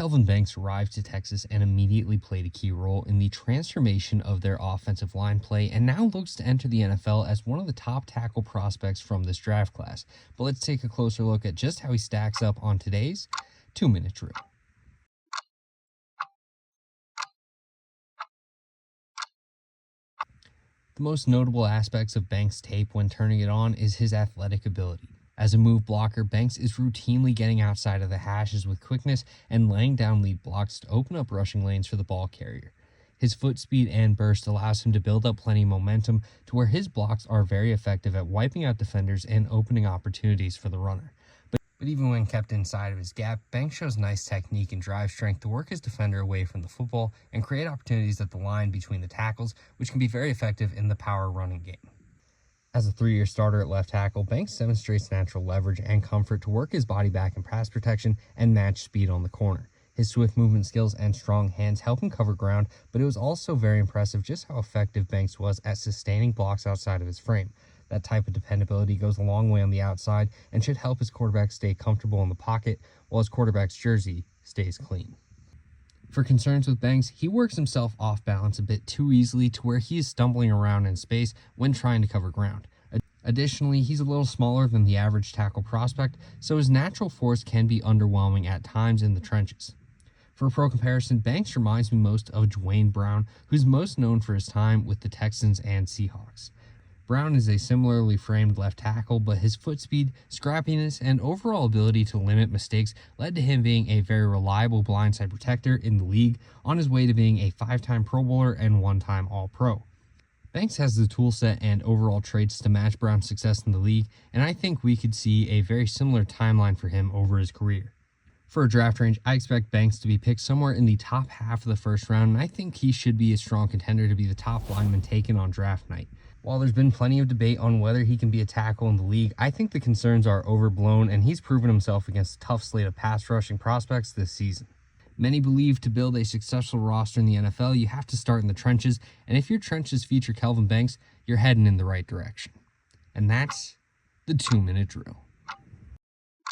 Kelvin Banks arrived to Texas and immediately played a key role in the transformation of their offensive line play and now looks to enter the NFL as one of the top tackle prospects from this draft class. But let's take a closer look at just how he stacks up on today's 2-minute drill. The most notable aspects of Banks' tape when turning it on is his athletic ability. As a move blocker, Banks is routinely getting outside of the hashes with quickness and laying down lead blocks to open up rushing lanes for the ball carrier. His foot speed and burst allows him to build up plenty of momentum to where his blocks are very effective at wiping out defenders and opening opportunities for the runner. But even when kept inside of his gap, Banks shows nice technique and drive strength to work his defender away from the football and create opportunities at the line between the tackles, which can be very effective in the power running game. As a 3-year starter at left tackle, Banks demonstrates natural leverage and comfort to work his body back in pass protection and match speed on the corner. His swift movement skills and strong hands help him cover ground, but it was also very impressive just how effective Banks was at sustaining blocks outside of his frame. That type of dependability goes a long way on the outside and should help his quarterback stay comfortable in the pocket while his quarterback's jersey stays clean. For concerns with Banks, he works himself off balance a bit too easily to where he is stumbling around in space when trying to cover ground. Additionally, he's a little smaller than the average tackle prospect, so his natural force can be underwhelming at times in the trenches. For a pro comparison, Banks reminds me most of Dwayne Brown, who's most known for his time with the Texans and Seahawks. Brown is a similarly framed left tackle, but his foot speed, scrappiness, and overall ability to limit mistakes led to him being a very reliable blindside protector in the league, on his way to being a 5-time Pro Bowler and 1-time All-Pro. Banks has the toolset and overall traits to match Brown's success in the league, and I think we could see a very similar timeline for him over his career. For a draft range, I expect Banks to be picked somewhere in the top half of the first round, and I think he should be a strong contender to be the top lineman taken on draft night. While there's been plenty of debate on whether he can be a tackle in the league, I think the concerns are overblown, and he's proven himself against a tough slate of pass rushing prospects this season. Many believe to build a successful roster in the NFL, you have to start in the trenches, and if your trenches feature Kelvin Banks, you're heading in the right direction. And that's the 2-minute drill.